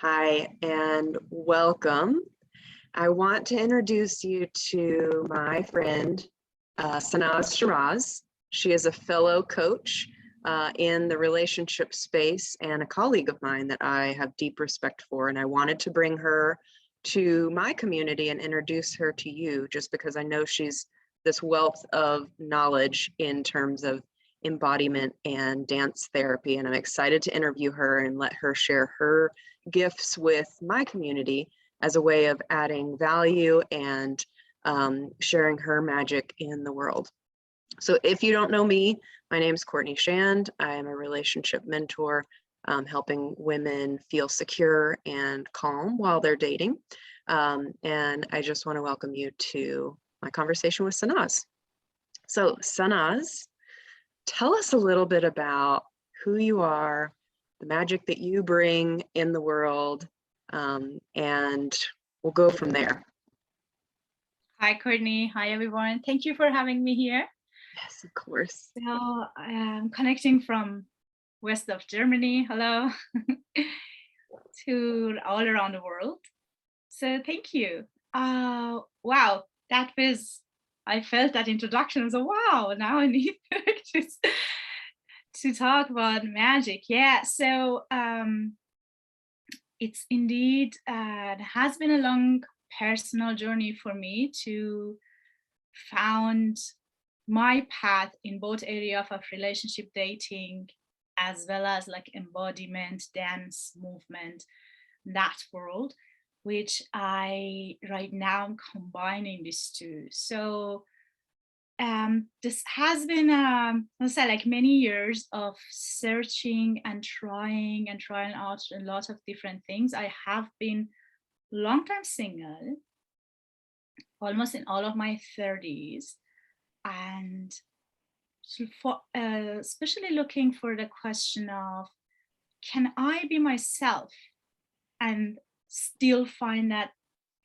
Hi, and welcome. I want to introduce you to my friend, Sanaz.Shiraz. She is a fellow coach in the relationship space and a colleague of mine that I have deep respect for. And I wanted to bring her to my community and introduce her to you just because I know she's this wealth of knowledge in terms of embodiment and dance therapy. And I'm excited to interview her and let her share her gifts with my community as a way of adding value and sharing her magic in the world. So if you don't know me, my name is Courtney Shand. I am a relationship mentor, helping women feel secure and calm while they're dating. And I just want to welcome you to my conversation with Sanaz. So Sanaz, tell us a little bit about who you are, the magic that you bring in the world, and we'll go from there. Hi, Courtney. Hi, everyone. Thank you for having me here. Yes, of course. So I'm connecting from west of Germany, hello, to all around the world. So thank you. Wow, I felt that introduction. So wow, now I need to talk about magic. Yeah, so it's indeed, it has been a long personal journey for me to found my path in both area of relationship dating as well as like embodiment, dance, movement, that world, which I right now am combining these two. So this has been let's say like many years of searching and trying out a lot of different things. I have been long time single, almost in all of my 30s, and especially looking for the question of, can I be myself and still find that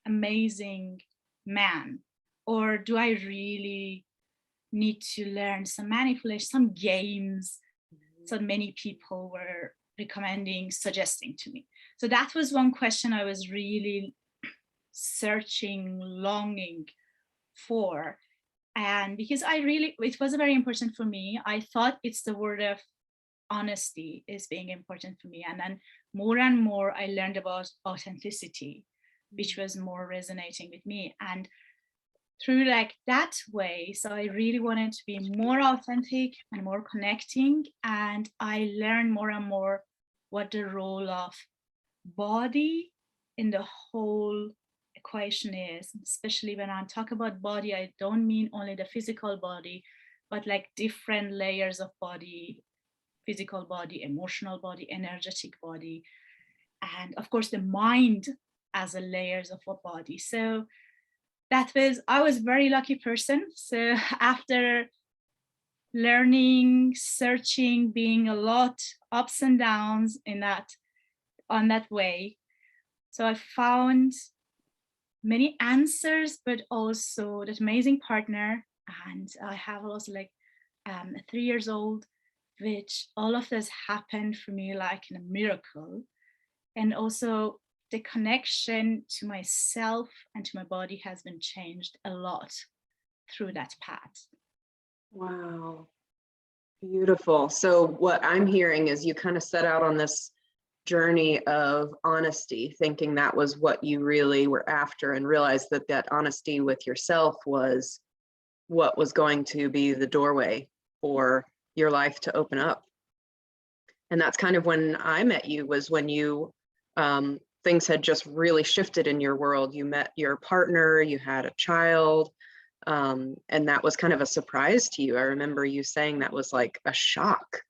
amazing man, or do I really need to learn some manipulation, some games so many people were suggesting to me? So that was one question I was really searching, longing for. And because it was very important for me, I thought it's the word of honesty is being important for me. And then more and more I learned about authenticity, which was more resonating with me. And through like that way, so I really wanted to be more authentic and more connecting. And I learned more and more what the role of body in the whole equation is. Especially when I talk about body, I don't mean only the physical body, but like different layers of body: physical body, emotional body, energetic body, and of course the mind as a layers of a body. So I was a very lucky person. So after learning, searching, being a lot ups and downs on that way, so I found many answers, but also that amazing partner. And I have also like a 3 years old, which all of this happened for me like in a miracle. And also the connection to myself and to my body has been changed a lot through that path. Wow, beautiful. So what I'm hearing is you kind of set out on this journey of honesty, thinking that was what you really were after, and realized that that honesty with yourself was what was going to be the doorway for your life to open up. And that's kind of when I met you, was when you things had just really shifted in your world. You met your partner, you had a child, and that was kind of a surprise to you. I remember you saying that was like a shock.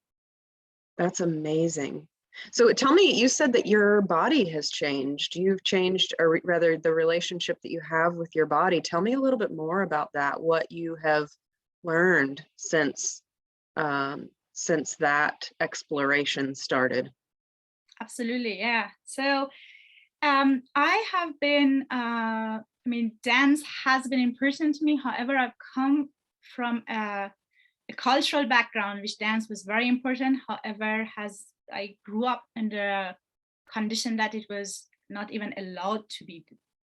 That's amazing. So tell me, you said that your body has changed. You've changed, or rather the relationship that you have with your body. Tell me a little bit more about that, what you have learned since that exploration started. Absolutely, yeah. So I have been, dance has been important to me. However, I've come from a cultural background, which dance was very important. However, I grew up in the condition that it was not even allowed to be,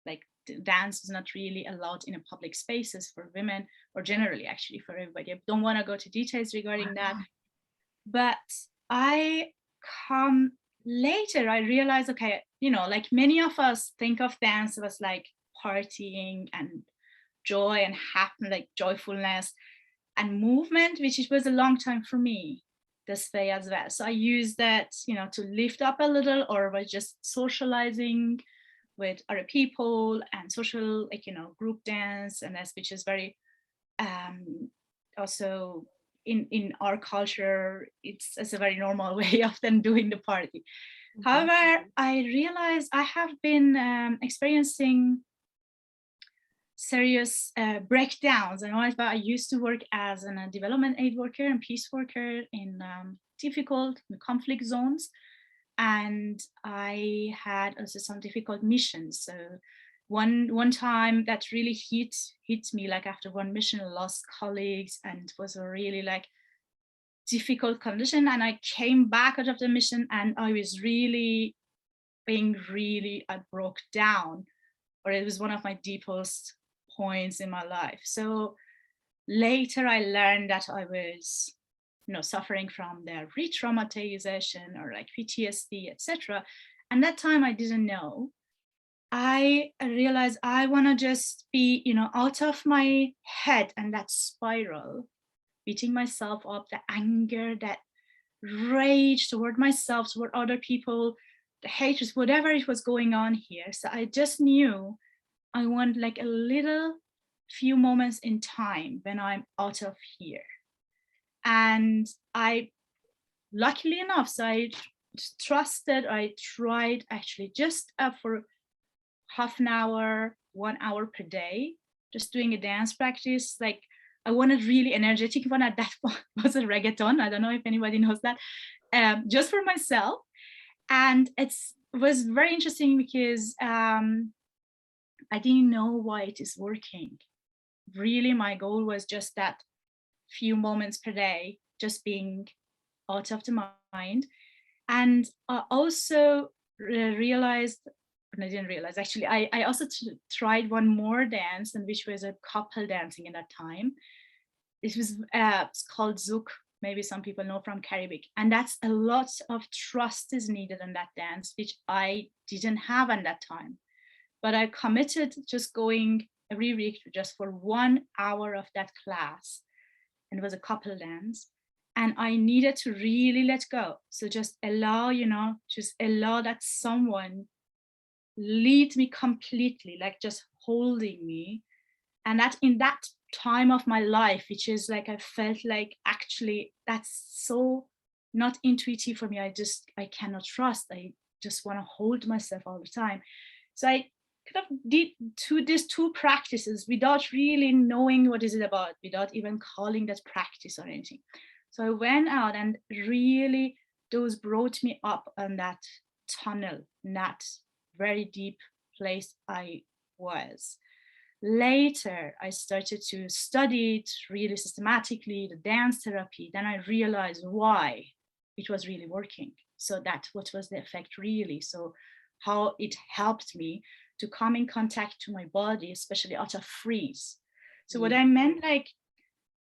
like, dance was not really allowed in a public spaces for women, or generally actually for everybody. I don't want to go to details regarding that, but I come later, I realized, okay, you know, like many of us think of dance as like partying and joy and happy, like joyfulness and movement, which it was a long time for me this way as well. So I used that, you know, to lift up a little, or by just socializing with other people and social, like, you know, group dance, and that's, which is very also in our culture, it's a very normal way of them doing the party. However, I realized I have been experiencing serious breakdowns. And I used to work as a development aid worker and peace worker in difficult conflict zones. And I had also some difficult missions. So one time that really hit me, like after one mission, I lost colleagues, and it was a really like difficult condition. And I came back out of the mission, and I was really I broke down, or it was one of my deepest points in my life. So later I learned that I was, you know, suffering from the re-traumatization or like PTSD, etc. And that time I didn't know. I realized I want to just be, you know, out of my head and that spiral, beating myself up, the anger, that rage toward myself, toward other people, the hatred, whatever it was going on here. So I just knew I want like a little few moments in time when I'm out of here. And I, luckily enough, so I tried actually just for half an hour, 1 hour per day, just doing a dance practice. Like I wanted really energetic one at that point was a reggaeton. I don't know if anybody knows that, just for myself. And it was very interesting because I didn't know why it is working. Really, my goal was just that few moments per day, just being out of the mind. And I also realized, and I didn't realize actually, I also tried one more dance, and which was a couple dancing in that time. It was it's called Zouk. Maybe some people know from Caribbean. And that's a lot of trust is needed in that dance, which I didn't have at that time. But I committed just going every week just for 1 hour of that class. And it was a couple dance. And I needed to really let go. So just allow, you know, just allow that someone lead me completely, like just holding me. And that in that time of my life, which is like, I felt like actually that's so not intuitive for me. I cannot trust. I just want to hold myself all the time. So I kind of did these two practices without really knowing what is it about, without even calling that practice or anything. So I went out, and really those brought me up on that tunnel, in that very deep place I was. Later, I started to study it really systematically, the dance therapy. Then I realized why it was really working. So that what was the effect really. So how it helped me to come in contact to my body, especially out of freeze. So what I meant, like,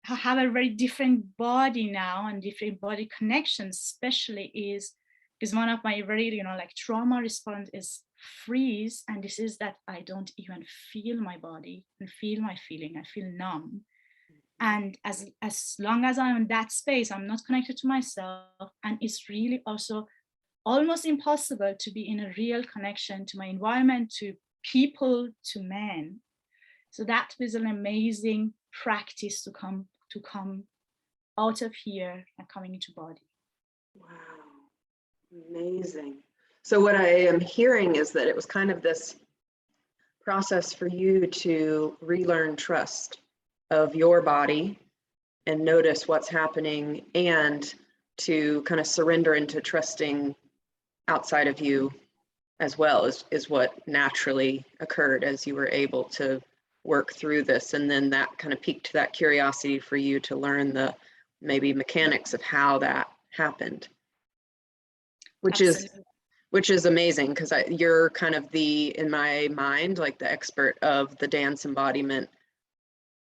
I have a very different body now and different body connections, especially is because one of my very, you know, like trauma response is freeze. And this is that I don't even feel my body and feel my feeling. I feel numb. And as long as I'm in that space, I'm not connected to myself. And it's really also almost impossible to be in a real connection to my environment, to people, to men. So that was an amazing practice to come out of here and coming into body. Wow, amazing. So what I am hearing is that it was kind of this process for you to relearn trust of your body and notice what's happening, and to kind of surrender into trusting outside of you as well, is what naturally occurred as you were able to work through this. And then that kind of piqued that curiosity for you to learn the maybe mechanics of how that happened, which Absolutely. is Which is amazing because you're kind of in my mind, like the expert of the dance embodiment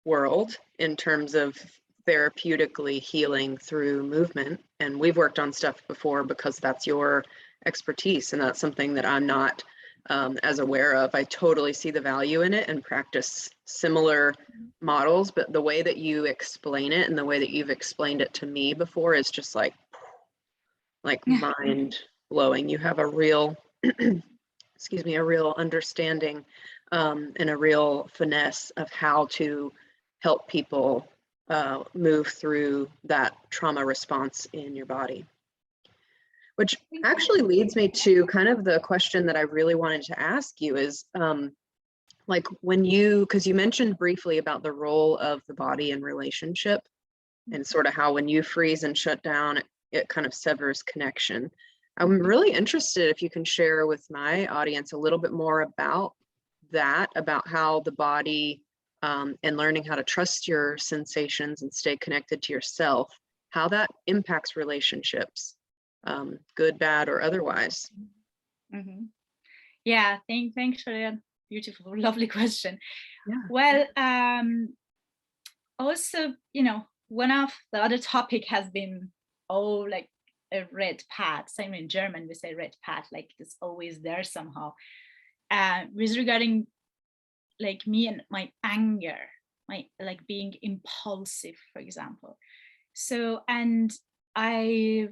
world in terms of therapeutically healing through movement. And we've worked on stuff before because that's your expertise, and that's something that I'm not as aware of. I totally see the value in it and practice similar models, but the way that you explain it and the way that you've explained it to me before is just like mind blowing. You have a real, excuse me, a real understanding and a real finesse of how to help people move through that trauma response in your body. Which actually leads me to kind of the question that I really wanted to ask you is, like when because you mentioned briefly about the role of the body in relationship and sort of how when you freeze and shut down, it kind of severs connection. I'm really interested if you can share with my audience a little bit more about that, about how the body and learning how to trust your sensations and stay connected to yourself, how that impacts relationships, good, bad, or otherwise. Mm-hmm. Yeah, thanks for that beautiful, lovely question. Yeah. Well, also, one of the other topic has been, like a red path. Same in German, we say red path, like it's always there somehow. With regarding like me and my anger, my like being impulsive, for example. So, and I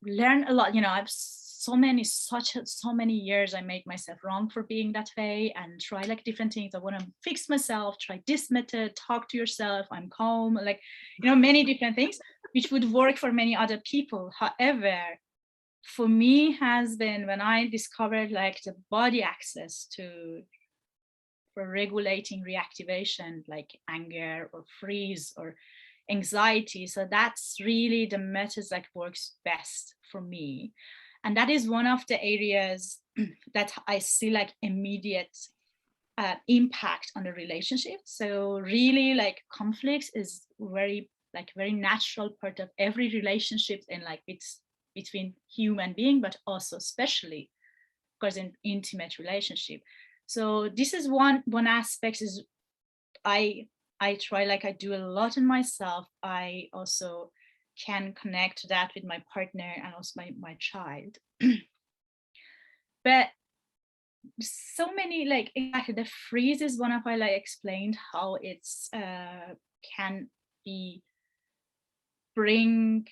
learn a lot, I've so many years I make myself wrong for being that way and try like different things. I want to fix myself, try this method, talk to yourself, I'm calm, like, many different things which would work for many other people. However, for me has been when I discovered like the body access for regulating reactivation, like anger or freeze or anxiety. So that's really the methods that works best for me. And that is one of the areas that I see like immediate impact on the relationship. So really like conflicts is very natural part of every relationship and like it's between human being, but also especially because in intimate relationship. So this is one aspect is I try, like I do a lot in myself. I also can connect that with my partner and also my child. But so many, like exactly the freeze is one of I like explained how it's can be bring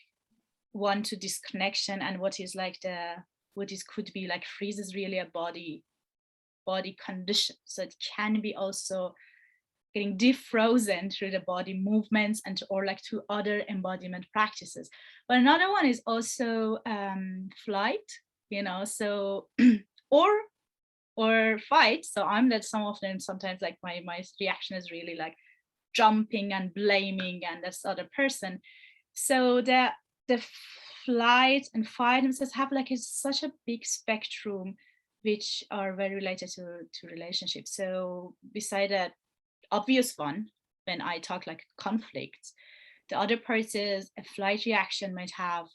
one to disconnection, and what is like could be like freeze is really a body condition. So it can be also getting defrozen through the body movements and or like through other embodiment practices. But another one is also flight, so or fight. So I'm that some of them sometimes like my reaction is really like jumping and blaming and this other person. So the flight and fight themselves have like such a big spectrum which are very related to relationships. So beside that obvious one, when I talk like conflict, the other part is a flight reaction might have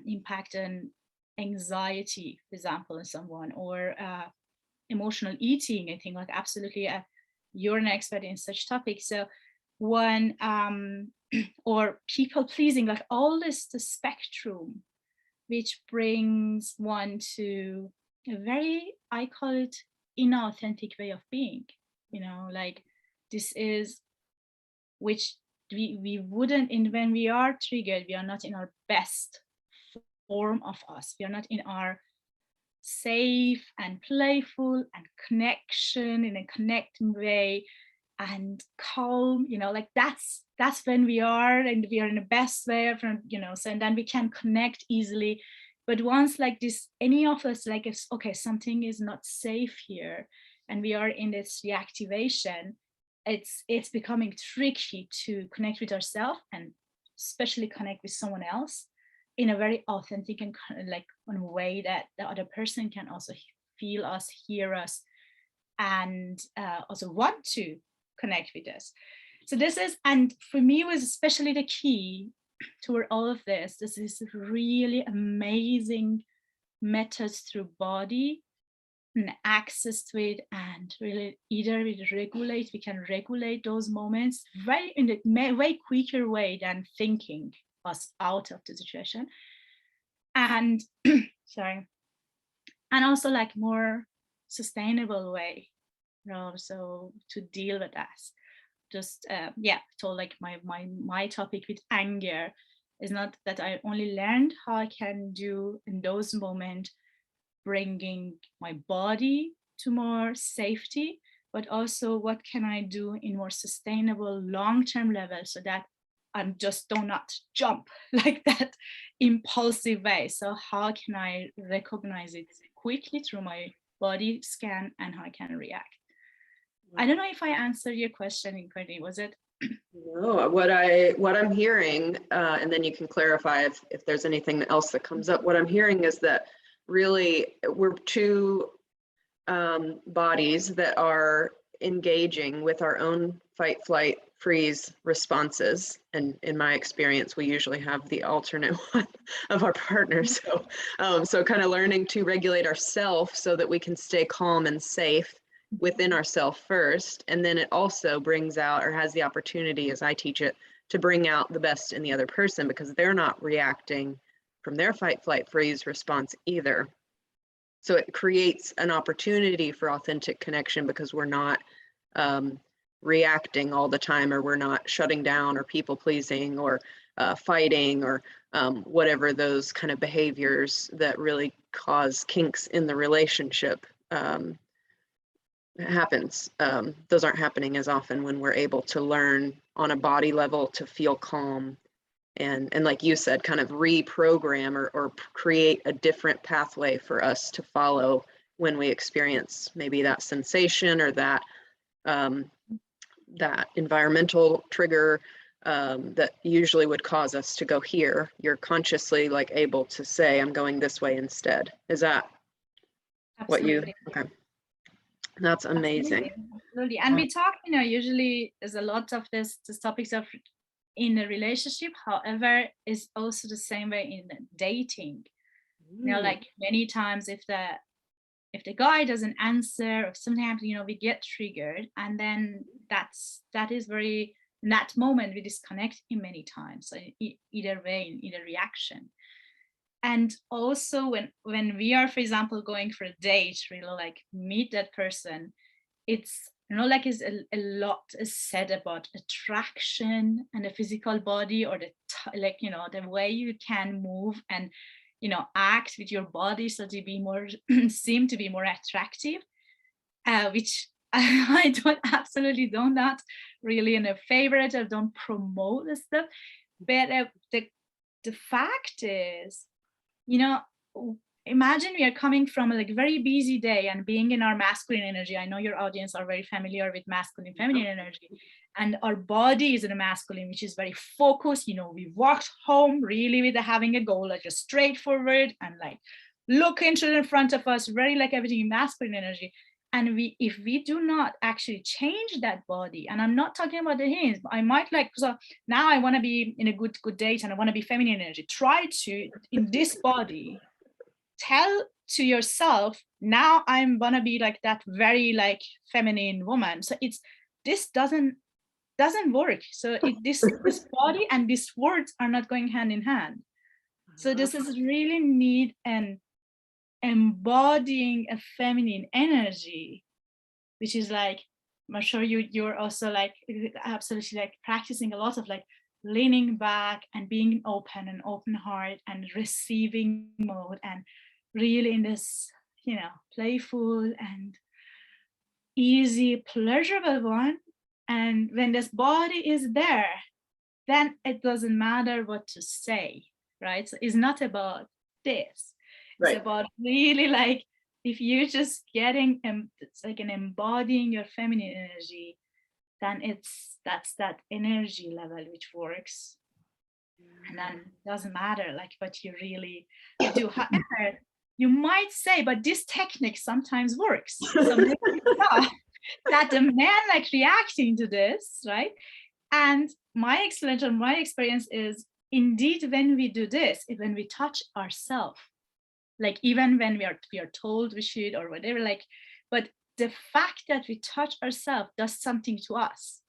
impact on anxiety, for example, in someone, or emotional eating. I think like absolutely you're an expert in such topics. So one or people pleasing, like all this the spectrum which brings one to a very, I call it inauthentic way of being, like this is which we wouldn't, in when we are triggered, we are not in our best form of us. We are not in our safe and playful and connection in a connecting way and calm, like that's when we are, and we are in the best way from, so, and then we can connect easily. But once like this, any of us, like if okay, something is not safe here and we are in this reactivation, it's becoming tricky to connect with ourselves and especially connect with someone else in a very authentic and like in a way that the other person can also feel us, hear us, and also want to connect with us. So this is, and for me was especially the key toward all of this. This is really amazing methods through body and access to it, and really either we can regulate those moments very in a way quicker way than thinking us out of the situation. And sorry, and also like more sustainable way, you know, so to deal with that. Just so like my topic with anger is not that I only learned how I can do in those moments, bringing my body to more safety, but also what can I do in more sustainable long-term level so that I just do not jump like that impulsive way. So how can I recognize it quickly through my body scan and how I can react? I don't know if I answered your question, Courtney. Was it? No, what I'm hearing, and then you can clarify if there's anything else that comes up. What I'm hearing is that really we're two bodies that are engaging with our own fight, flight, freeze responses. And in my experience, we usually have the alternate one of our partner. So kind of learning to regulate ourselves so that we can stay calm and safe within ourselves first. And then it also brings out, or has the opportunity, as I teach it, to bring out the best in the other person, because they're not reacting from their fight, flight, freeze response either. So it creates an opportunity for authentic connection because we're not reacting all the time, or we're not shutting down or people pleasing or fighting or whatever those kind of behaviors that really cause kinks in the relationship happens. Those aren't happening as often when we're able to learn on a body level to feel calm and like you said, kind of reprogram or create a different pathway for us to follow when we experience maybe that sensation or that that environmental trigger that usually would cause us to go here. You're consciously like able to say, I'm going this way instead. Is that Absolutely. what you, okay. That's amazing. Absolutely. And we talk, you know, usually there's a lot of this topics of in a relationship, however, is also the same way in dating. You know, like many times if the guy doesn't answer, or sometimes, you know, we get triggered, and then that is very, in that moment we disconnect in many times. So either way, in either reaction. And also when we are, for example, going for a date, really like meet that person, it's, you know, like is a lot is said about attraction and the physical body, or like, you know, the way you can move and, you know, act with your body so to be more seem to be more attractive, which I don't not really in a favorite. I don't promote this stuff, but the fact is, you know, imagine we are coming from a like very busy day and being in our masculine energy. I know your audience are very familiar with masculine, feminine energy, and our body is in a masculine, which is very focused. You know, we walked home really with having a goal, like just straightforward and like look into the front of us, very like everything in masculine energy. And if we do not actually change that body, and I'm not talking about the hands, I might like, so now I want to be in a good date and I want to be feminine energy. Try to, in this body, tell to yourself, now I'm gonna be like that very like feminine woman. So this doesn't work. So this body and these words are not going hand in hand. So this is really need an embodying a feminine energy, which is like, I'm sure you're also like absolutely like practicing a lot of like leaning back and being open and open heart and receiving mode, and really in this, you know, playful and easy, pleasurable one. And when this body is there, then it doesn't matter what to say, right? So it's not about this. It's about really like, if you're just getting, it's like an embodying your feminine energy, then that's that energy level which works. And then it doesn't matter like what you really do. However, you might say, but this technique sometimes works. So maybe that the man like reacting to this, right? And my experience is indeed when we do this, when we touch ourselves, like even when we are told we should or whatever, like, but the fact that we touch ourselves does something to us.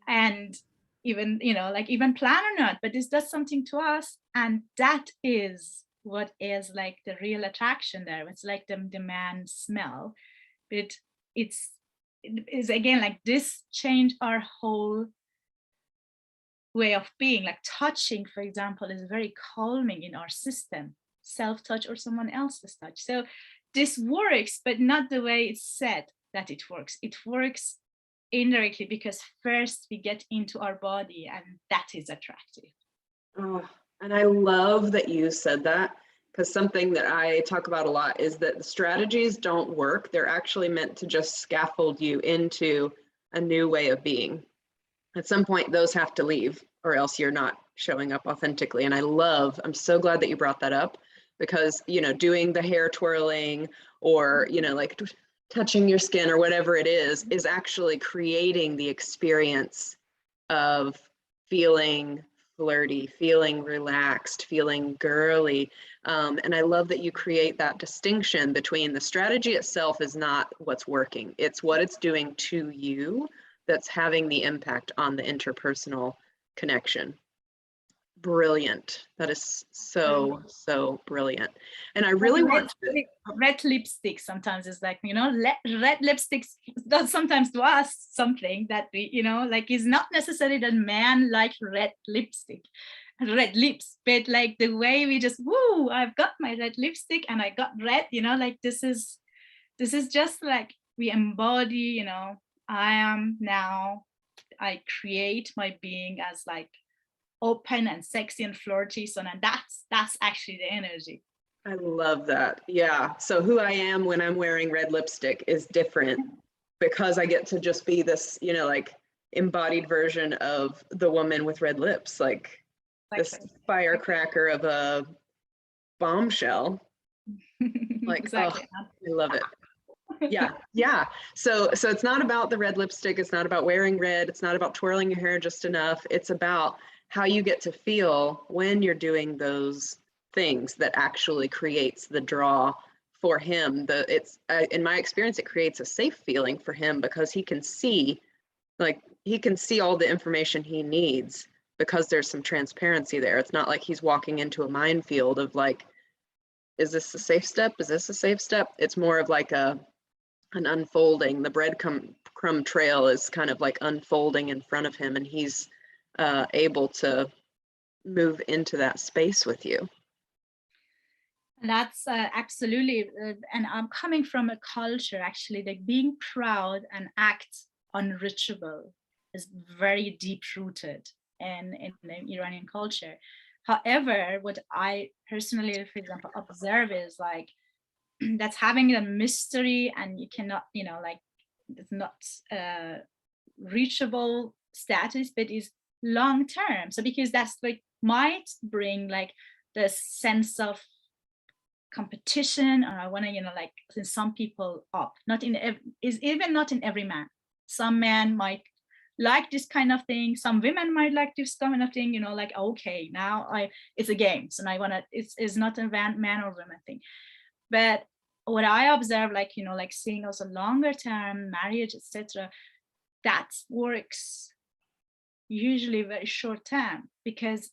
And even, like even plan or not, but this does something to us. And that is what is like the real attraction there. It's like the man smell, but it is again like this change our whole way of being. Like touching, for example, is very calming in our system, self-touch or someone else's touch. So this works, but not the way it's said that it works. It works indirectly because first we get into our body, and that is attractive. Oh, and I love that you said that, because something that I talk about a lot is that the strategies don't work. They're actually meant to just scaffold you into a new way of being. At some point, those have to leave, or else you're not showing up authentically. And I'm so glad that you brought that up, because, doing the hair twirling or, like touching your skin or whatever it is actually creating the experience of feeling flirty, feeling relaxed, feeling girly. And I love that you create that distinction between the strategy itself is not what's working. It's what it's doing to you that's having the impact on the interpersonal connection. Brilliant. That is so brilliant. And I really want to... Red lipstick sometimes is like, red lipsticks does sometimes to us something that we, like is not necessarily that man like red lipstick, red lips, but like the way we just, woo, I've got my red lipstick and I got red, like this is just like we embody, I am now, I create my being as like open and sexy and flirty. So now that's actually the energy. I love that. Yeah. So who I am when I'm wearing red lipstick is different, because I get to just be this, like embodied version of the woman with red lips, like this firecracker of a bombshell. Like, exactly. Oh, I love it. Yeah. So it's not about the red lipstick. It's not about wearing red. It's not about twirling your hair just enough. It's about how you get to feel when you're doing those things that actually creates the draw for him. In my experience, it creates a safe feeling for him, because he can see all the information he needs, because there's some transparency there. It's not like he's walking into a minefield of like, is this a safe step? Is this a safe step? It's more of like an unfolding. The breadcrumb trail is kind of like unfolding in front of him, and he's able to move into that space with you. That's absolutely, and I'm coming from a culture actually like being proud and act unreachable is very deep rooted in the Iranian culture. However, what I personally, for example, observe is like that's having a mystery, and you cannot, like it's not reachable status, but is long term. So because that's like might bring like the sense of competition, or I want to, like some people up, is even not in every man. Some men might like this kind of thing, some women might like this kind of thing, like, okay, now it's a game, so I want to, it's not a man or woman thing. But what I observe, like, like seeing also longer term marriage, etc., that works usually very short term, because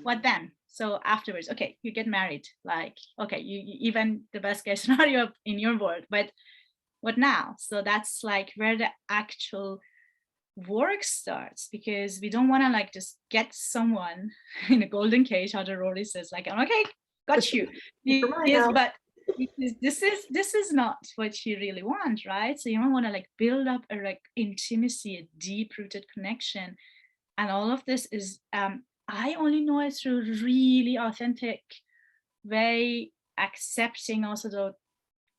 what then? So afterwards, okay, you get married, like, okay, you even the best case scenario in your world, but what now? So that's like where the actual work starts, because we don't want to like just get someone in a golden cage, how the Rory says, like, okay, got you. Yes, but this is not what you really want, right? So you don't want to like build up a like intimacy, a deep rooted connection, and all of this is I only know it through really authentic way, accepting also the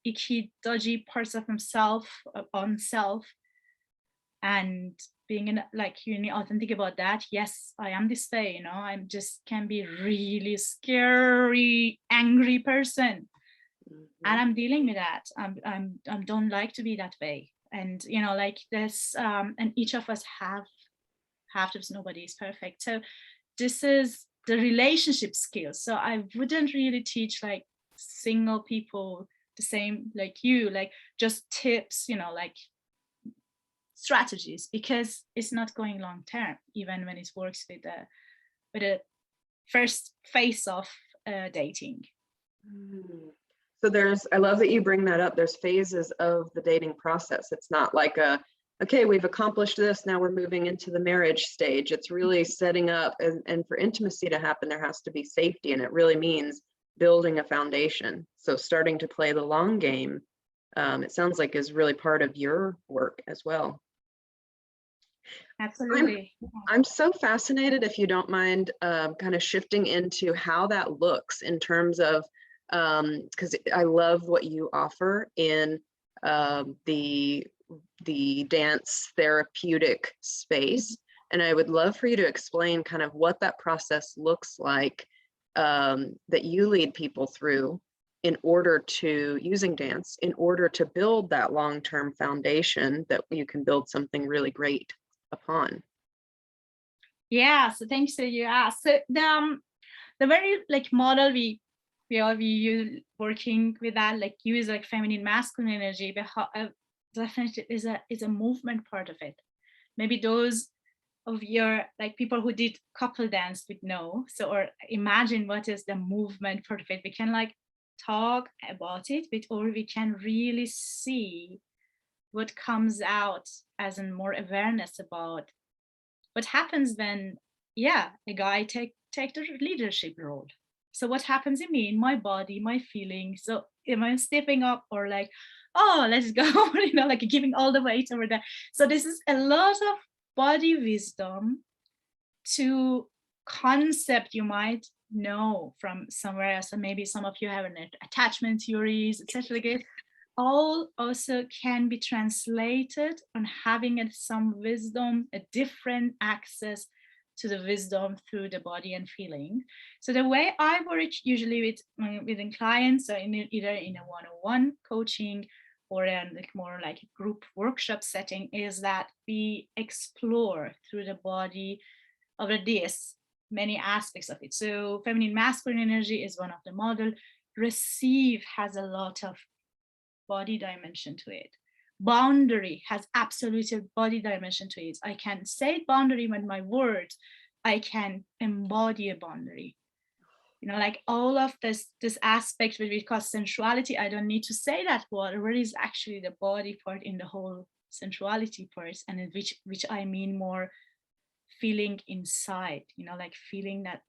icky, dodgy parts of himself, on self, and being really authentic about that. Yes, I am this way, I'm just can be really scary, angry person, and I'm dealing with that. I don't like to be that way, and like this, and each of us have to. Nobody is perfect. So this is the relationship skills. So I wouldn't really teach like single people the same like you, like just tips, you know, like strategies, because it's not going long term, even when it works with a first phase of dating. Mm. So I love that you bring that up. There's phases of the dating process. It's not like okay, we've accomplished this, now we're moving into the marriage stage. It's really setting up, and for intimacy to happen, there has to be safety, and it really means building a foundation. So starting to play the long game, it sounds like is really part of your work as well. Absolutely. I'm so fascinated, if you don't mind, kind of shifting into how that looks in terms of, because I love what you offer in the dance therapeutic space. And I would love for you to explain kind of what that process looks like, that you lead people through in order to, using dance, in order to build that long-term foundation that you can build something really great upon. Yeah, so thanks for you asked. So the very like model we use working with that, like use like feminine masculine energy, but definitely is a movement part of it. Maybe those of your like people who did couple dance would know. So, or imagine what is the movement part of it. We can like talk about it, but or we can really see what comes out as in more awareness about what happens when, yeah, a guy take the leadership role. So what happens in me, in my body, my feelings? So am I stepping up or like, oh, let's go, you know, like giving all the weight over there. So this is a lot of body wisdom to concept you might know from somewhere else, and maybe some of you have an attachment theories, etc. All also can be translated on having some wisdom, a different access to the wisdom through the body and feeling. So the way I work usually within clients, either in a one-on-one coaching or in like more like a group workshop setting, is that we explore through the body of this many aspects of it. So feminine masculine energy is one of the model. Receive has a lot of body dimension to it. Boundary has absolute body dimension to it. I can say boundary with my words. I can embody a boundary. You know, like all of this aspect which we call sensuality, I don't need to say that word. Where is actually the body part in the whole sensuality part, and in which I mean more feeling inside, you know, like feeling that,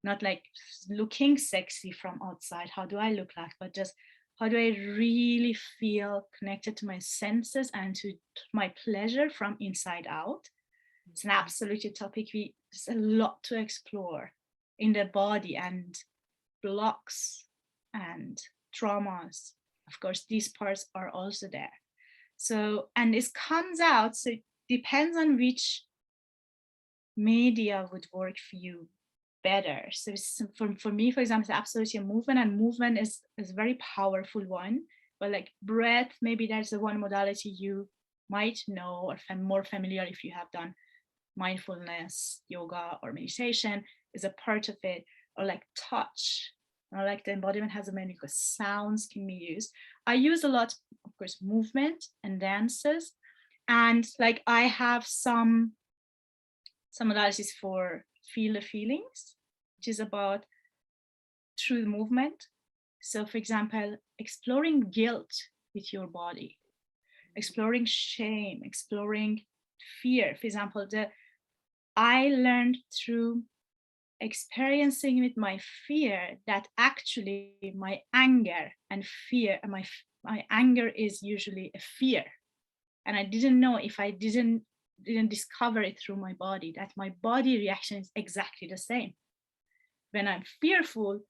not like looking sexy from outside, how do I look like, but just how do I really feel connected to my senses and to my pleasure from inside out. It's an absolute topic. There's a lot to explore in the body, and blocks and traumas. Of course, these parts are also there. So, and this comes out, so it depends on which media would work for you better. So for me, for example, it's absolutely a movement, and movement is a very powerful one. But like breath, maybe that's the one modality you might know or more familiar if you have done mindfulness, yoga, or meditation is a part of it. Or like touch, or like the embodiment has a many sounds can be used. I use a lot, of course, movement and dances, and like I have some modalities for feel the feelings, which is about through movement. So for example, exploring guilt with your body, exploring shame, exploring fear. For example, I learned through experiencing with my fear that actually my anger and fear, and my anger is usually a fear. And I didn't know, if I didn't discover it through my body, that my body reaction is exactly the same. When I'm fearful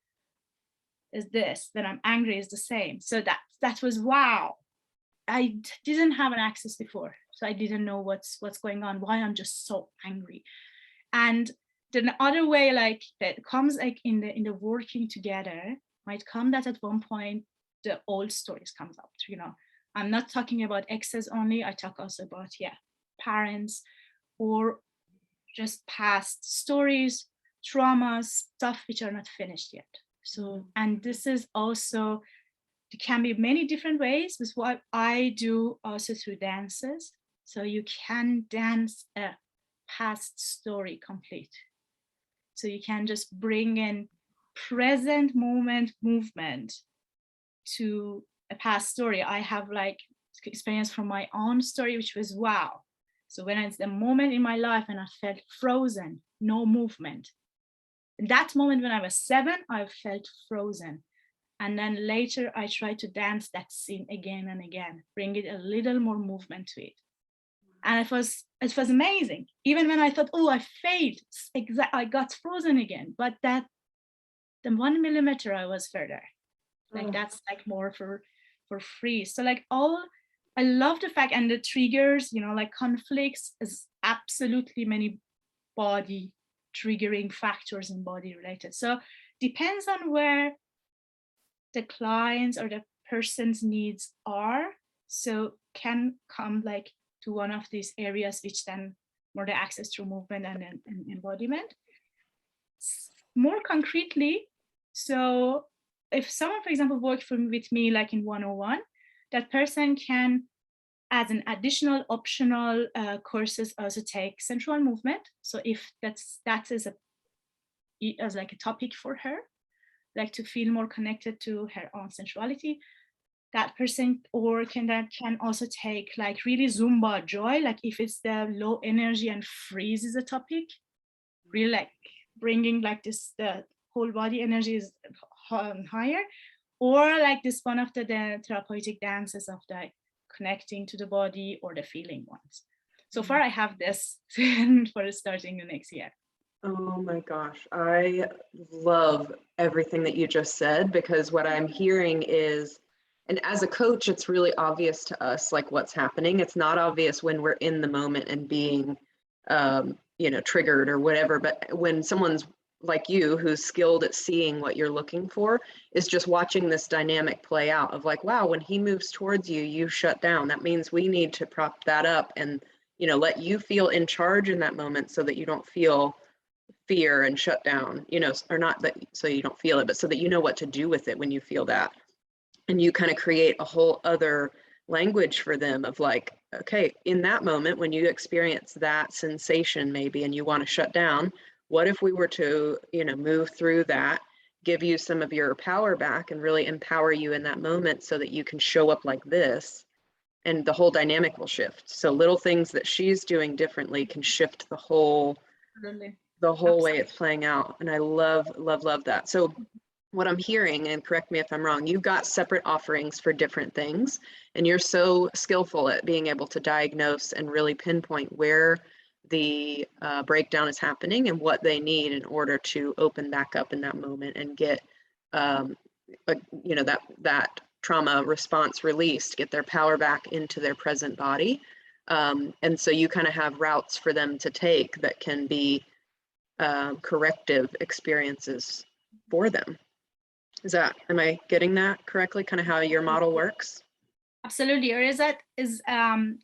is this, when I'm angry is the same. So that was wow. I didn't have an access before, so I didn't know what's going on, why I'm just so angry. And the other way, like that comes like in the working together, might come that at one point the old stories comes up. You know, I'm not talking about exes only. I talk also about parents, or just past stories, traumas, stuff which are not finished yet. So, and this is also, it can be many different ways, with what I do also through dances. So you can dance a past story complete. So you can just bring in present moment movement to a past story. I have like experience from my own story, which was wow. So when it's the moment in my life and I felt frozen, no movement. In that moment when I was 7, I felt frozen. And then later I tried to dance that scene again and again, bring it a little more movement to it. And it was amazing. Even when I thought, oh, I failed, I got frozen again. But that the 1 millimeter I was further. Like that's like more for free. So like I love the fact, and the triggers, you know, like conflicts is absolutely many body triggering factors and body related. So depends on where the clients or the person's needs are. So can come like to one of these areas, which then more the access through movement and embodiment. More concretely, so if someone, for example, works with me like in 101, that person can, as an additional optional courses, also take sensual movement. So if that is as like a topic for her, like to feel more connected to her own sensuality, that person can also take like really Zumba joy, like if it's the low energy and freeze is a topic, really like bringing like this, the whole body energy is higher, or like this one of the therapeutic dances of the connecting to the body or the feeling ones. So far I have this for starting the next year. Oh my gosh, I love everything that you just said, because what I'm hearing is, and as a coach, it's really obvious to us like what's happening. It's not obvious when we're in the moment and being, triggered or whatever. But when someone's like you, who's skilled at seeing what you're looking for, is just watching this dynamic play out of like, wow, when he moves towards you, you shut down. That means we need to prop that up and, let you feel in charge in that moment so that you don't feel fear and shut down, or not that so you don't feel it, but so that you know what to do with it when you feel that. And you kind of create a whole other language for them of like, okay, in that moment when you experience that sensation maybe and you want to shut down, what if we were to, move through that, give you some of your power back and really empower you in that moment so that you can show up like this, and the whole dynamic will shift. So little things that she's doing differently can shift the whole way it's playing out. And I love that. So what I'm hearing, and correct me if I'm wrong, you've got separate offerings for different things, and you're so skillful at being able to diagnose and really pinpoint where the breakdown is happening and what they need in order to open back up in that moment and get, that trauma response released, get their power back into their present body. And so you kind of have routes for them to take that can be corrective experiences for them. Am I getting that correctly? Kind of how your model works? Absolutely. Or is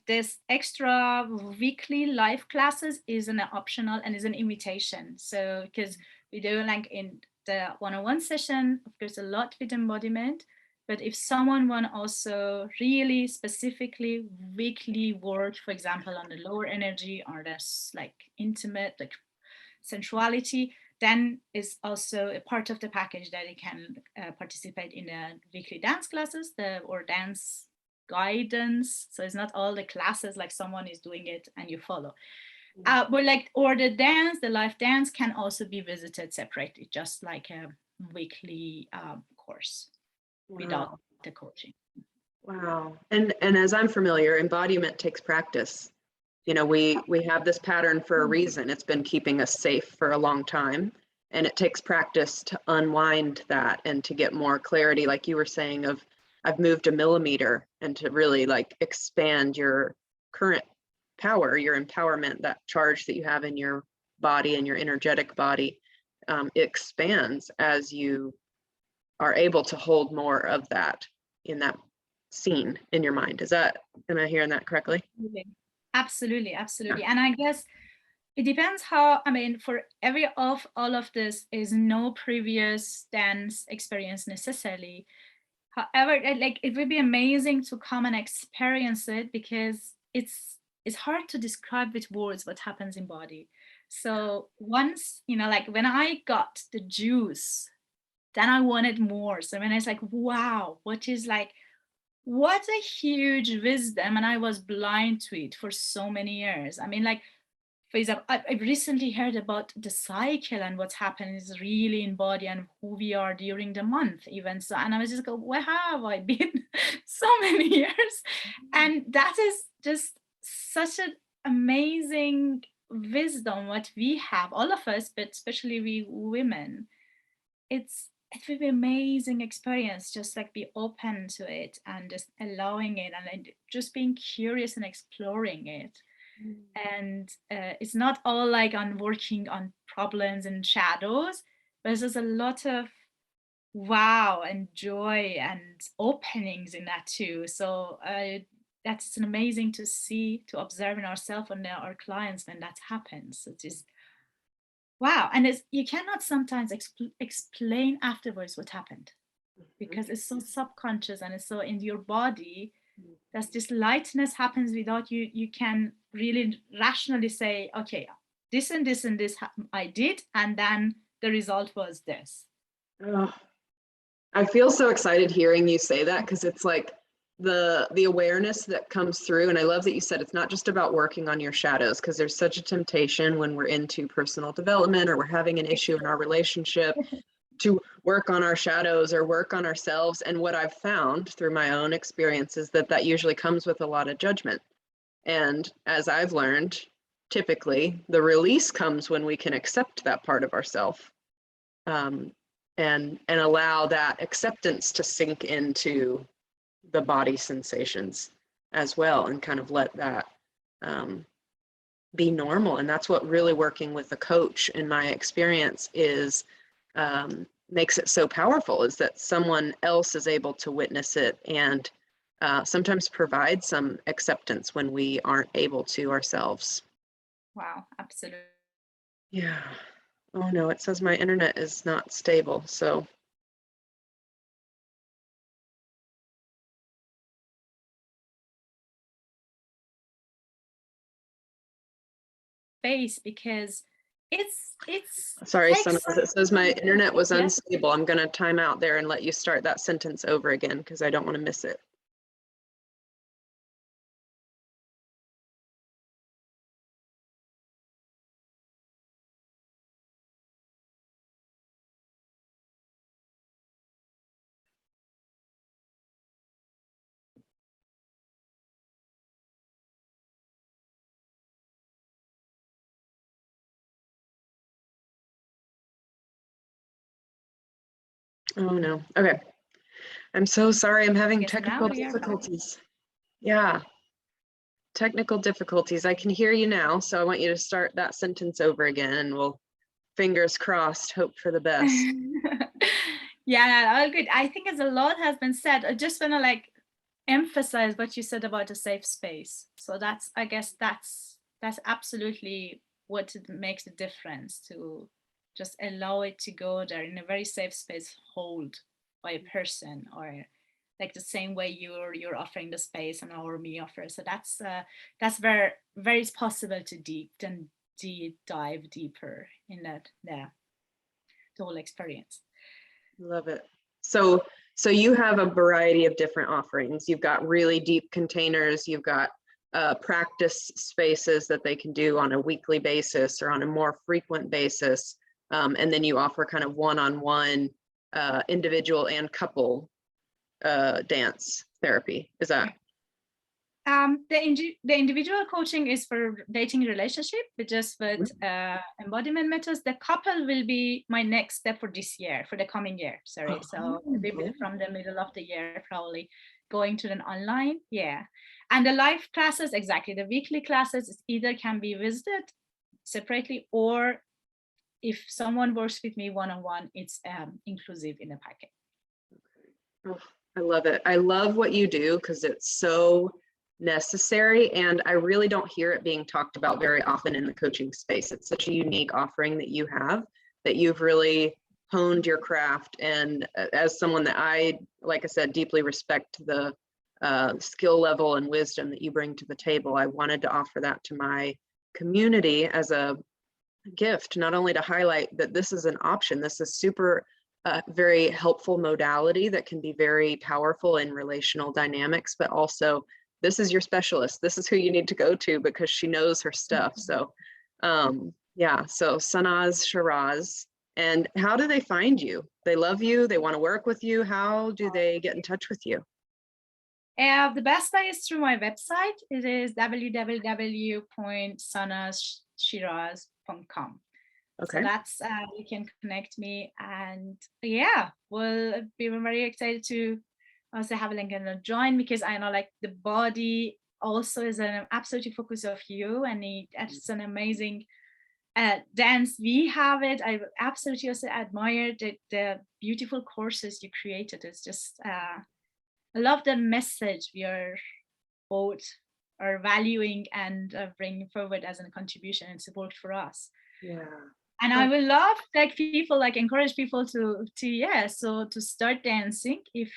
this extra weekly live classes is an optional and is an invitation. So because we do like in the 101 session, of course, a lot with embodiment. But if someone want also really specifically weekly work, for example, on the lower energy or this like intimate, like sensuality, then is also a part of the package that they can participate in the weekly dance classes or dance guidance. So it's not all the classes like someone is doing it and you follow. But the live dance can also be visited separately, just like a weekly course. Wow. Without the coaching. Wow. And as I'm familiar, embodiment takes practice. We have this pattern for a reason. It's been keeping us safe for a long time, and it takes practice to unwind that and to get more clarity, like you were saying, of I've moved a millimeter, and to really like expand your current power, your empowerment, that charge that you have in your body and your energetic body, it expands as you are able to hold more of that in that scene in your mind. Am I hearing that correctly? Absolutely. And I guess It depends how, I mean, for every of all of this is no previous dance experience necessarily. However, like it would be amazing to come and experience it, because it's hard to describe with words what happens in body. So once, like when I got the juice, then I wanted more. So when I was like, wow, what a huge wisdom. And I was blind to it for so many years. I mean, like, for example, I've recently heard about the cycle and what's happening is really in body and who we are during the month even. So, and I was just go, where have I been so many years? And that is just such an amazing wisdom what we have, all of us, but especially we women. It will be amazing experience, just like be open to it and just allowing it and like, just being curious and exploring it. And it's not all like on working on problems and shadows, but there's a lot of wow and joy and openings in that too. So that's an amazing to see, to observe in ourselves and our clients when that happens. It is wow. And you cannot sometimes explain afterwards what happened, because it's so subconscious and it's so in your body. That this lightness happens without you can really rationally say, okay, this and this and this I did, and then the result was this. Oh, I feel so excited hearing you say that, because it's like the awareness that comes through. And I love that you said it's not just about working on your shadows, because there's such a temptation when we're into personal development or we're having an issue in our relationship to work on our shadows or work on ourselves. And what I've found through my own experience is that usually comes with a lot of judgment. And as I've learned, typically the release comes when we can accept that part of ourselves, and allow that acceptance to sink into the body sensations as well, and kind of let that be normal. And that's what really working with a coach, in my experience, is makes it so powerful, is that someone else is able to witness it and sometimes provide some acceptance when we aren't able to ourselves. Wow, absolutely. Yeah. Oh no, it says my internet is not stable, so. Space, because it's Sorry, takes Sanaz, it says my internet was yeah. unstable. I'm gonna time out there and let you start that sentence over again, because I don't want to miss it. Oh no, okay. I'm so sorry, I'm having Yes, technical now we are back. difficulties. Yeah, technical difficulties. I can hear you now, so I want you to start that sentence over again, and we'll, fingers crossed, hope for the best. Yeah, all good. I think as a lot has been said. I just want to like emphasize what you said about a safe space. So that's, I guess that's absolutely what makes the difference, to just allow it to go there in a very safe space, hold by a person, or like the same way you're offering the space and or me offer. So that's where it's possible to dive deeper in that, the whole experience. Love it. So you have a variety of different offerings. You've got really deep containers. You've got practice spaces that they can do on a weekly basis or on a more frequent basis. And then you offer kind of one-on-one individual and couple dance therapy. Is that? The individual coaching is for dating relationship, but just with embodiment methods. The couple will be my next step for this year, for the coming year. Sorry, so maybe from the middle of the year, probably going to an online. Yeah, and the live classes, exactly. The weekly classes either can be visited separately, or if someone works with me one-on-one, it's inclusive in the package. Oh, I love it. I love what you do, because it's so necessary, and I really don't hear it being talked about very often in the coaching space. It's such a unique offering that you have, that you've really honed your craft. And as someone that I, like I said, deeply respect the skill level and wisdom that you bring to the table, I wanted to offer that to my community as a gift, not only to highlight that this is an option, this is super very helpful modality that can be very powerful in relational dynamics, but also this is your specialist. This is who you need to go to because she knows her stuff. So yeah, so sanaz.shiraz. And how do they find you? They love you, they want to work with you. How do they get in touch with you? The best way is through my website. It is www.sanaz.shiraz.coaching. Okay. So that's you can connect me, and yeah, we'll be very excited to also have a link and join, because I know like the body also is an absolute focus of you, and it's an amazing dance. We have it. I absolutely also admire the beautiful courses you created. It's just I love the message we are both are valuing and bringing forward as a contribution. It's worked for us. Yeah. And I will love like people, like encourage people to start dancing, if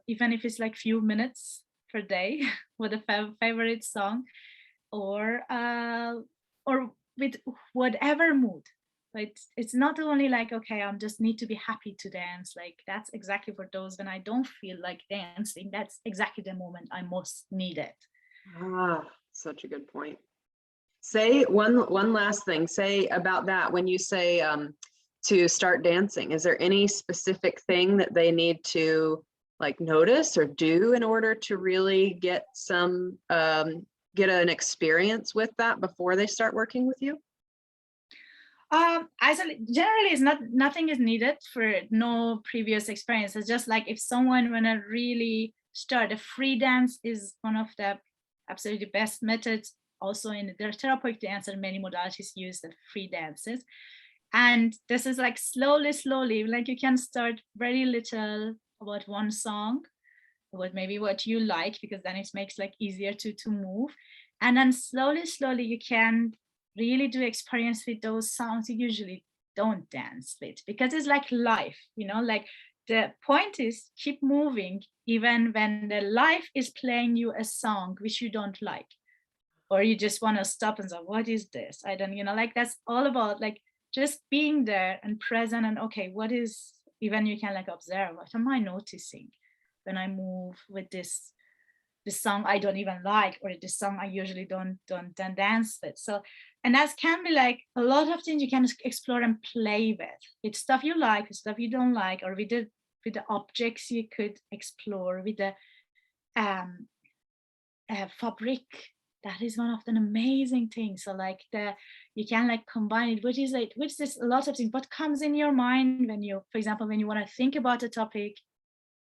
even if it's like few minutes per day with a favorite song, or with whatever mood. But it's not only like, okay, I just need to be happy to dance. Like that's exactly for those when I don't feel like dancing. That's exactly the moment I most need it. Ah, such a good point. Say one last thing, say about that, when you say to start dancing, is there any specific thing that they need to like notice or do in order to really get some get an experience with that before they start working with you? Generally it's nothing is needed for no previous experience. It's just like if someone wanna really start, a free dance is one of the absolutely best methods. Also in the therapeutic dance, and many modalities use the free dances. And this is like slowly, like you can start very little about one song, about maybe what you like, because then it makes like easier to move. And then slowly you can really do experience with those songs you usually don't dance with, because it's like life, like the point is keep moving even when the life is playing you a song which you don't like, or you just want to stop and say, what is this? I don't, like that's all about like just being there and present, and okay, what is, even you can like observe, what am I noticing when I move with this song I don't even like, or this song I usually don't dance with. So, and that can be like a lot of things you can explore and play with. It's stuff you like, with stuff you don't like, or with the objects you could explore, with the fabric. That is one of the amazing things. So like you can like combine it, which is a lot of things. What comes in your mind when you, for example, when you want to think about a topic,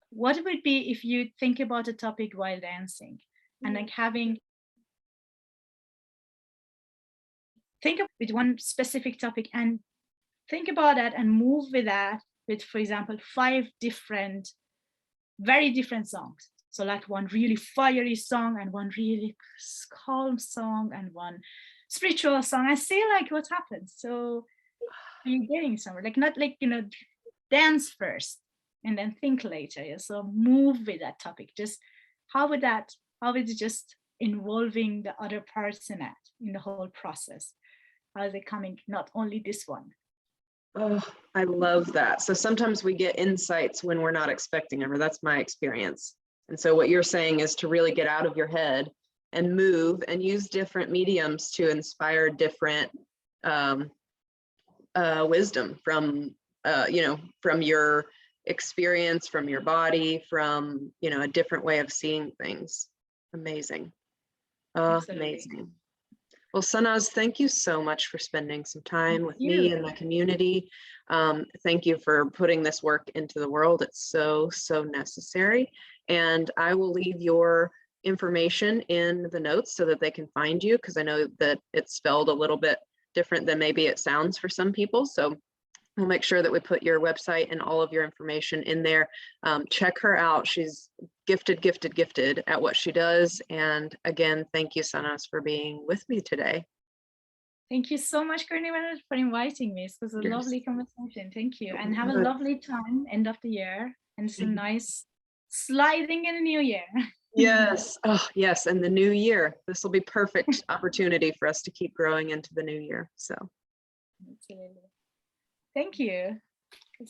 what would it be if you think about a topic while dancing, and like think of with one specific topic and think about that and move with that with, for example, 5 different, very different songs. So like one really fiery song, and one really calm song, and one spiritual song. I see like what happens. So you're getting somewhere, like not like, dance first and then think later. Yeah? So move with that topic. Just how would it just involving the other parts in the whole process? How is it coming? Not only this one. Oh, I love that. So sometimes we get insights when we're not expecting them, or that's my experience. And so what you're saying is to really get out of your head and move and use different mediums to inspire different wisdom from, from your experience, from your body, from, a different way of seeing things. Amazing. Amazing. Well, Sanaz, thank you so much for spending some time with me and my community. Thank you for putting this work into the world. It's so necessary. And I will leave your information in the notes so that they can find you, because I know that it's spelled a little bit different than maybe it sounds for some people. So We'll make sure that we put your website and all of your information in there. Check her out. She's gifted, gifted, gifted at what she does. And again, thank you, Sanaz, for being with me today. Thank you so much, Courtney, for inviting me. It was a lovely conversation. Thank you. And have a lovely time, end of the year. And some nice sliding in the new year. Yes. Oh, yes. And the new year. This will be perfect opportunity for us to keep growing into the new year. So. Absolutely. Thank you.